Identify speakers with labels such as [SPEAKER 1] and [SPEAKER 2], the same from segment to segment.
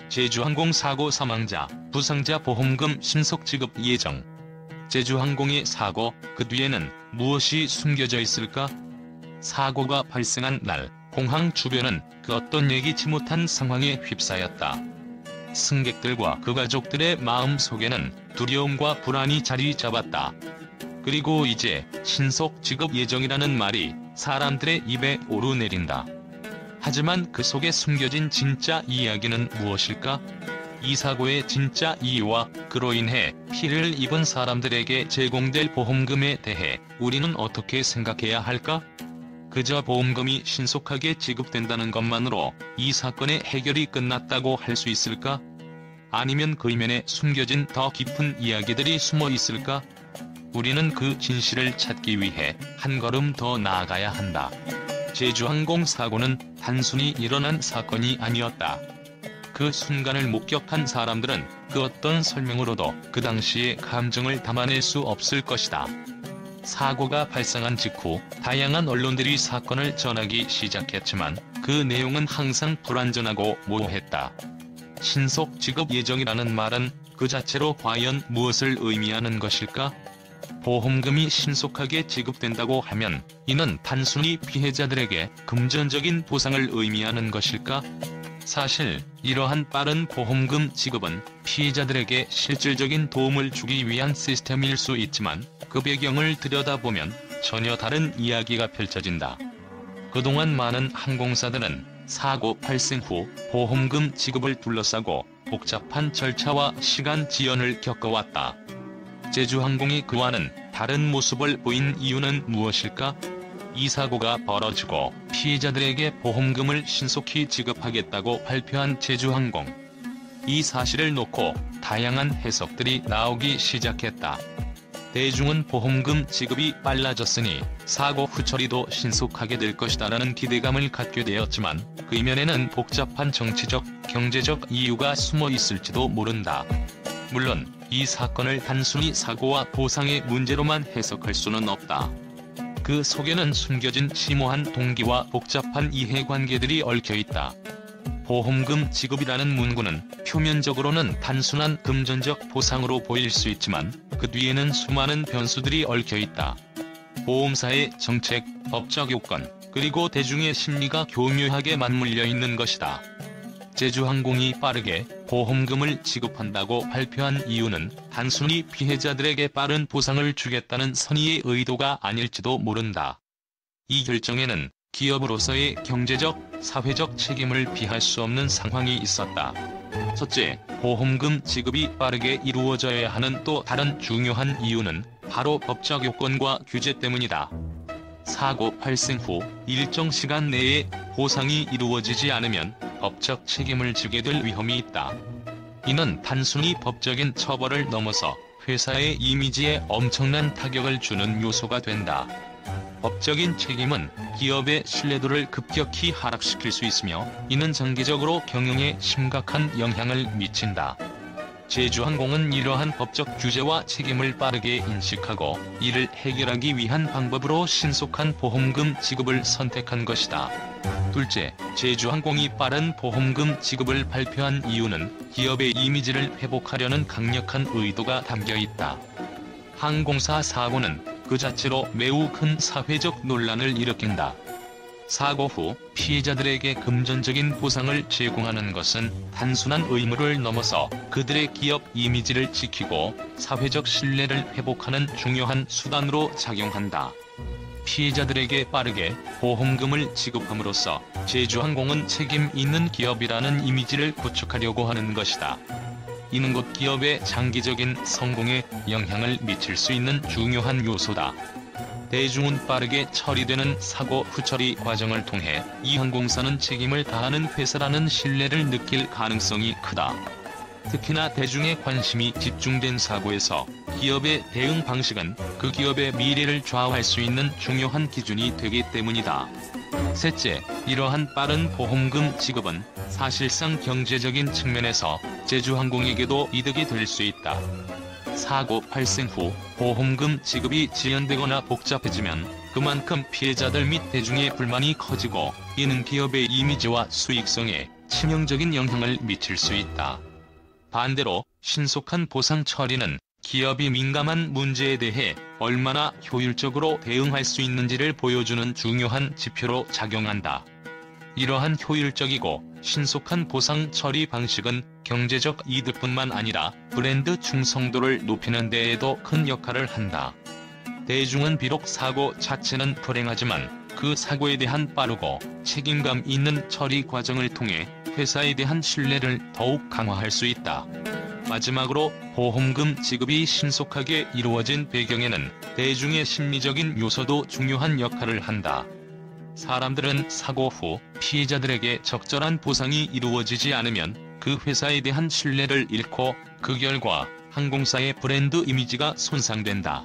[SPEAKER 1] 제주항공 사고 사망자, 부상자 보험금 신속 지급 예정. 제주항공의 사고, 그 뒤에는 무엇이 숨겨져 있을까? 사고가 발생한 날, 공항 주변은 그 어떤 예기치 못한 상황에 휩싸였다. 승객들과 그 가족들의 마음 속에는 두려움과 불안이 자리 잡았다. 그리고 이제 신속 지급 예정이라는 말이 사람들의 입에 오르내린다. 하지만 그 속에 숨겨진 진짜 이야기는 무엇일까? 이 사고의 진짜 이유와 그로 인해 피해를 입은 사람들에게 제공될 보험금에 대해 우리는 어떻게 생각해야 할까? 그저 보험금이 신속하게 지급된다는 것만으로 이 사건의 해결이 끝났다고 할 수 있을까? 아니면 그 이면에 숨겨진 더 깊은 이야기들이 숨어 있을까? 우리는 그 진실을 찾기 위해 한 걸음 더 나아가야 한다. 제주항공 사고는 단순히 일어난 사건이 아니었다. 그 순간을 목격한 사람들은 그 어떤 설명으로도 그 당시의 감정을 담아낼 수 없을 것이다. 사고가 발생한 직후 다양한 언론들이 사건을 전하기 시작했지만 그 내용은 항상 불완전하고 모호했다. 신속 지급 예정이라는 말은 그 자체로 과연 무엇을 의미하는 것일까? 보험금이 신속하게 지급된다고 하면 이는 단순히 피해자들에게 금전적인 보상을 의미하는 것일까? 사실 이러한 빠른 보험금 지급은 피해자들에게 실질적인 도움을 주기 위한 시스템일 수 있지만 그 배경을 들여다보면 전혀 다른 이야기가 펼쳐진다. 그동안 많은 항공사들은 사고 발생 후 보험금 지급을 둘러싸고 복잡한 절차와 시간 지연을 겪어왔다. 제주항공이 그와는 다른 모습을 보인 이유는 무엇일까? 이 사고가 벌어지고 피해자들에게 보험금을 신속히 지급하겠다고 발표한 제주항공. 이 사실을 놓고 다양한 해석들이 나오기 시작했다. 대중은 보험금 지급이 빨라졌으니 사고 후 처리도 신속하게 될 것이다라는 기대감을 갖게 되었지만 그 이면에는 복잡한 정치적, 경제적 이유가 숨어 있을지도 모른다. 물론 이 사건을 단순히 사고와 보상의 문제로만 해석할 수는 없다. 그 속에는 숨겨진 심오한 동기와 복잡한 이해관계들이 얽혀있다. 보험금 지급이라는 문구는 표면적으로는 단순한 금전적 보상으로 보일 수 있지만 그 뒤에는 수많은 변수들이 얽혀있다. 보험사의 정책, 법적 요건, 그리고 대중의 심리가 교묘하게 맞물려 있는 것이다. 제주항공이 빠르게 보험금을 지급한다고 발표한 이유는 단순히 피해자들에게 빠른 보상을 주겠다는 선의의 의도가 아닐지도 모른다. 이 결정에는 기업으로서의 경제적, 사회적 책임을 피할 수 없는 상황이 있었다. 첫째, 보험금 지급이 빠르게 이루어져야 하는 또 다른 중요한 이유는 바로 법적 요건과 규제 때문이다. 사고 발생 후 일정 시간 내에 보상이 이루어지지 않으면 법적 책임을 지게 될 위험이 있다. 이는 단순히 법적인 처벌을 넘어서 회사의 이미지에 엄청난 타격을 주는 요소가 된다. 법적인 책임은 기업의 신뢰도를 급격히 하락시킬 수 있으며 이는 장기적으로 경영에 심각한 영향을 미친다. 제주항공은 이러한 법적 규제와 책임을 빠르게 인식하고 이를 해결하기 위한 방법으로 신속한 보험금 지급을 선택한 것이다. 둘째, 제주항공이 빠른 보험금 지급을 발표한 이유는 기업의 이미지를 회복하려는 강력한 의도가 담겨 있다. 항공사 사고는 그 자체로 매우 큰 사회적 논란을 일으킨다. 사고 후 피해자들에게 금전적인 보상을 제공하는 것은 단순한 의무를 넘어서 그들의 기업 이미지를 지키고 사회적 신뢰를 회복하는 중요한 수단으로 작용한다. 피해자들에게 빠르게 보험금을 지급함으로써 제주항공은 책임 있는 기업이라는 이미지를 구축하려고 하는 것이다. 이는 곧 기업의 장기적인 성공에 영향을 미칠 수 있는 중요한 요소다. 대중은 빠르게 처리되는 사고 후처리 과정을 통해 이 항공사는 책임을 다하는 회사라는 신뢰를 느낄 가능성이 크다. 특히나 대중의 관심이 집중된 사고에서 기업의 대응 방식은 그 기업의 미래를 좌우할 수 있는 중요한 기준이 되기 때문이다. 셋째, 이러한 빠른 보험금 지급은 사실상 경제적인 측면에서 제주항공에게도 이득이 될 수 있다. 사고 발생 후 보험금 지급이 지연되거나 복잡해지면 그만큼 피해자들 및 대중의 불만이 커지고 이는 기업의 이미지와 수익성에 치명적인 영향을 미칠 수 있다. 반대로 신속한 보상 처리는 기업이 민감한 문제에 대해 얼마나 효율적으로 대응할 수 있는지를 보여주는 중요한 지표로 작용한다. 이러한 효율적이고 신속한 보상 처리 방식은 경제적 이득뿐만 아니라 브랜드 충성도를 높이는 데에도 큰 역할을 한다. 대중은 비록 사고 자체는 불행하지만 그 사고에 대한 빠르고 책임감 있는 처리 과정을 통해 회사에 대한 신뢰를 더욱 강화할 수 있다. 마지막으로 보험금 지급이 신속하게 이루어진 배경에는 대중의 심리적인 요소도 중요한 역할을 한다. 사람들은 사고 후 피해자들에게 적절한 보상이 이루어지지 않으면 그 회사에 대한 신뢰를 잃고 그 결과 항공사의 브랜드 이미지가 손상된다.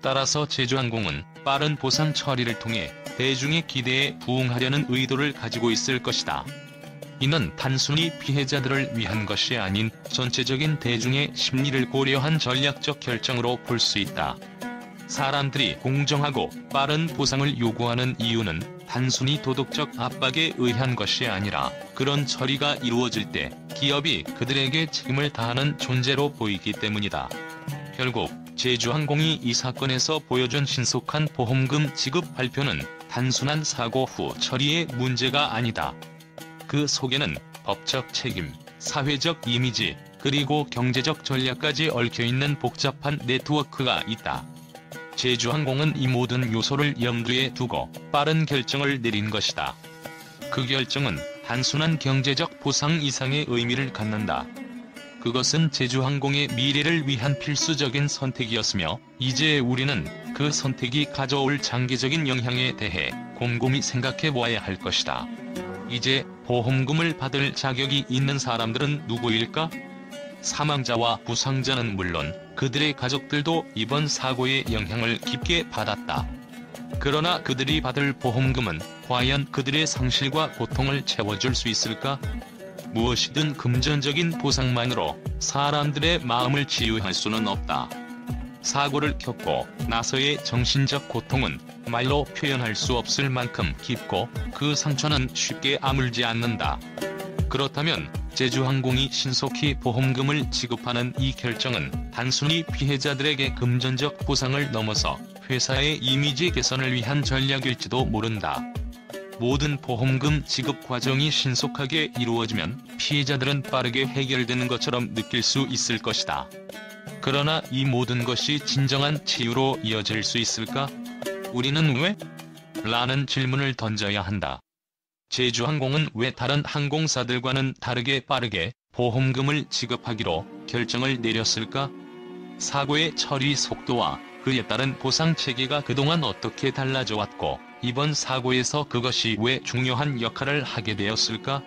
[SPEAKER 1] 따라서 제주항공은 빠른 보상 처리를 통해 대중의 기대에 부응하려는 의도를 가지고 있을 것이다. 이는 단순히 피해자들을 위한 것이 아닌 전체적인 대중의 심리를 고려한 전략적 결정으로 볼 수 있다. 사람들이 공정하고 빠른 보상을 요구하는 이유는 단순히 도덕적 압박에 의한 것이 아니라 그런 처리가 이루어질 때 기업이 그들에게 책임을 다하는 존재로 보이기 때문이다. 결국 제주항공이 이 사건에서 보여준 신속한 보험금 지급 발표는 단순한 사고 후 처리의 문제가 아니다. 그 속에는 법적 책임, 사회적 이미지, 그리고 경제적 전략까지 얽혀있는 복잡한 네트워크가 있다. 제주항공은 이 모든 요소를 염두에 두고 빠른 결정을 내린 것이다. 그 결정은 단순한 경제적 보상 이상의 의미를 갖는다. 그것은 제주항공의 미래를 위한 필수적인 선택이었으며 이제 우리는 그 선택이 가져올 장기적인 영향에 대해 곰곰이 생각해 보아야 할 것이다. 이제 보험금을 받을 자격이 있는 사람들은 누구일까? 사망자와 부상자는 물론 그들의 가족들도 이번 사고의 영향을 깊게 받았다. 그러나 그들이 받을 보험금은 과연 그들의 상실과 고통을 채워줄 수 있을까? 무엇이든 금전적인 보상만으로 사람들의 마음을 치유할 수는 없다. 사고를 겪고 나서의 정신적 고통은 말로 표현할 수 없을 만큼 깊고 그 상처는 쉽게 아물지 않는다. 그렇다면 제주항공이 신속히 보험금을 지급하는 이 결정은 단순히 피해자들에게 금전적 보상을 넘어서 회사의 이미지 개선을 위한 전략일지도 모른다. 모든 보험금 지급 과정이 신속하게 이루어지면 피해자들은 빠르게 해결되는 것처럼 느낄 수 있을 것이다. 그러나 이 모든 것이 진정한 치유로 이어질 수 있을까? 우리는 왜? 라는 질문을 던져야 한다. 제주항공은 왜 다른 항공사들과는 다르게 빠르게 보험금을 지급하기로 결정을 내렸을까? 사고의 처리 속도와 그에 따른 보상 체계가 그동안 어떻게 달라져 왔고 이번 사고에서 그것이 왜 중요한 역할을 하게 되었을까?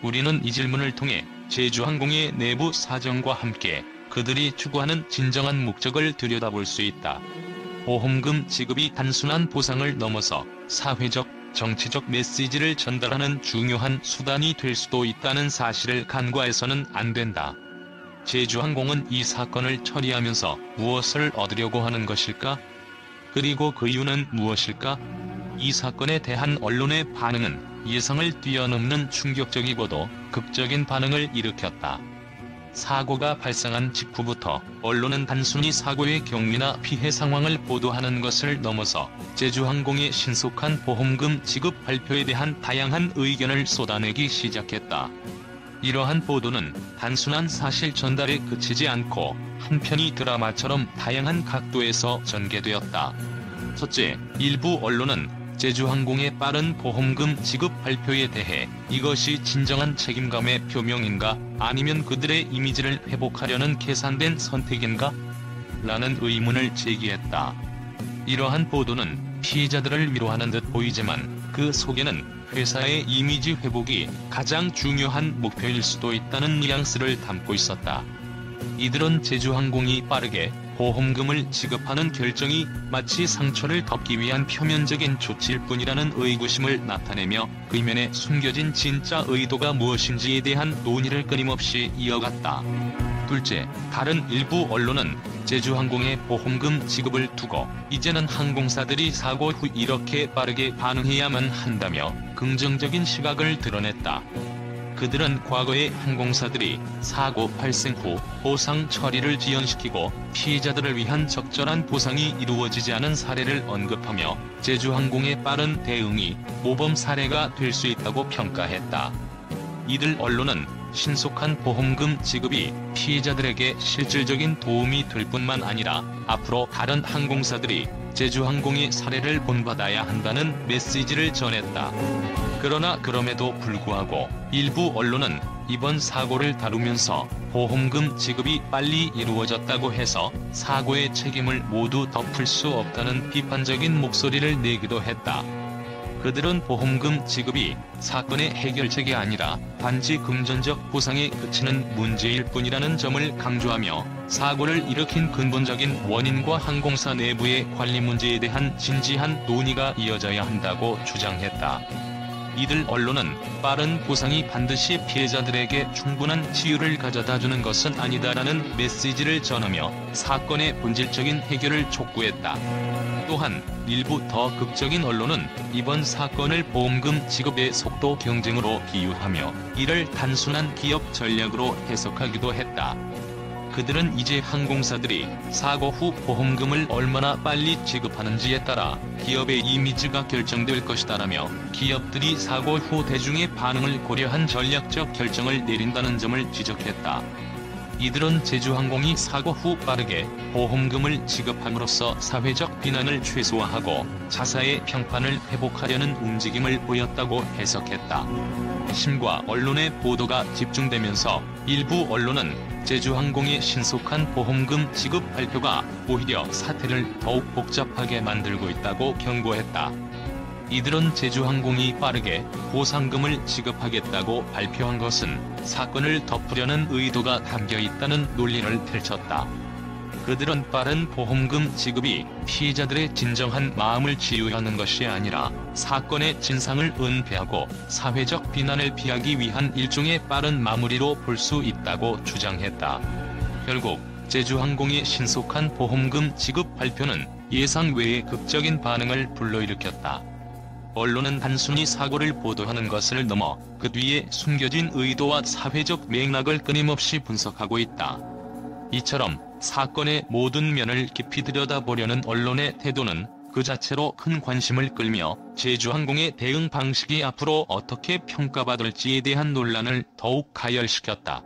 [SPEAKER 1] 우리는 이 질문을 통해 제주항공의 내부 사정과 함께 그들이 추구하는 진정한 목적을 들여다볼 수 있다. 보험금 지급이 단순한 보상을 넘어서 사회적, 정치적 메시지를 전달하는 중요한 수단이 될 수도 있다는 사실을 간과해서는 안 된다. 제주항공은 이 사건을 처리하면서 무엇을 얻으려고 하는 것일까? 그리고 그 이유는 무엇일까? 이 사건에 대한 언론의 반응은 예상을 뛰어넘는 충격적이고도 극적인 반응을 일으켰다. 사고가 발생한 직후부터 언론은 단순히 사고의 경위나 피해 상황을 보도하는 것을 넘어서 제주항공의 신속한 보험금 지급 발표에 대한 다양한 의견을 쏟아내기 시작했다. 이러한 보도는 단순한 사실 전달에 그치지 않고 한편의 드라마처럼 다양한 각도에서 전개되었다. 첫째, 일부 언론은 제주항공의 빠른 보험금 지급 발표에 대해 이것이 진정한 책임감의 표명인가 아니면 그들의 이미지를 회복하려는 계산된 선택인가? 라는 의문을 제기했다. 이러한 보도는 피해자들을 위로하는 듯 보이지만 그 속에는 회사의 이미지 회복이 가장 중요한 목표일 수도 있다는 뉘앙스를 담고 있었다. 이들은 제주항공이 빠르게 보험금을 지급하는 결정이 마치 상처를 덮기 위한 표면적인 조치일 뿐이라는 의구심을 나타내며 그 이면에 숨겨진 진짜 의도가 무엇인지에 대한 논의를 끊임없이 이어갔다. 둘째, 다른 일부 언론은 제주항공의 보험금 지급을 두고 이제는 항공사들이 사고 후 이렇게 빠르게 반응해야만 한다며 긍정적인 시각을 드러냈다. 그들은 과거의 항공사들이 사고 발생 후 보상 처리를 지연시키고 피해자들을 위한 적절한 보상이 이루어지지 않은 사례를 언급하며 제주항공의 빠른 대응이 모범 사례가 될 수 있다고 평가했다. 이들 언론은 신속한 보험금 지급이 피해자들에게 실질적인 도움이 될 뿐만 아니라 앞으로 다른 항공사들이 제주항공의 사례를 본받아야 한다는 메시지를 전했다. 그러나 그럼에도 불구하고 일부 언론은 이번 사고를 다루면서 보험금 지급이 빨리 이루어졌다고 해서 사고의 책임을 모두 덮을 수 없다는 비판적인 목소리를 내기도 했다. 그들은 보험금 지급이 사건의 해결책이 아니라 단지 금전적 보상에 그치는 문제일 뿐이라는 점을 강조하며 사고를 일으킨 근본적인 원인과 항공사 내부의 관리 문제에 대한 진지한 논의가 이어져야 한다고 주장했다. 이들 언론은 빠른 보상이 반드시 피해자들에게 충분한 치유를 가져다주는 것은 아니다라는 메시지를 전하며 사건의 본질적인 해결을 촉구했다. 또한 일부 더 극적인 언론은 이번 사건을 보험금 지급의 속도 경쟁으로 비유하며 이를 단순한 기업 전략으로 해석하기도 했다. 그들은 이제 항공사들이 사고 후 보험금을 얼마나 빨리 지급하는지에 따라 기업의 이미지가 결정될 것이다라며 기업들이 사고 후 대중의 반응을 고려한 전략적 결정을 내린다는 점을 지적했다. 이들은 제주항공이 사고 후 빠르게 보험금을 지급함으로써 사회적 비난을 최소화하고 자사의 평판을 회복하려는 움직임을 보였다고 해석했다. 심과 언론의 보도가 집중되면서 일부 언론은 제주항공의 신속한 보험금 지급 발표가 오히려 사태를 더욱 복잡하게 만들고 있다고 경고했다. 이들은 제주항공이 빠르게 보상금을 지급하겠다고 발표한 것은 사건을 덮으려는 의도가 담겨 있다는 논리를 펼쳤다. 그들은 빠른 보험금 지급이 피해자들의 진정한 마음을 치유하는 것이 아니라 사건의 진상을 은폐하고 사회적 비난을 피하기 위한 일종의 빠른 마무리로 볼 수 있다고 주장했다. 결국 제주항공의 신속한 보험금 지급 발표는 예상 외의 극적인 반응을 불러일으켰다. 언론은 단순히 사고를 보도하는 것을 넘어 그 뒤에 숨겨진 의도와 사회적 맥락을 끊임없이 분석하고 있다. 이처럼 사건의 모든 면을 깊이 들여다보려는 언론의 태도는 그 자체로 큰 관심을 끌며 제주항공의 대응 방식이 앞으로 어떻게 평가받을지에 대한 논란을 더욱 가열시켰다.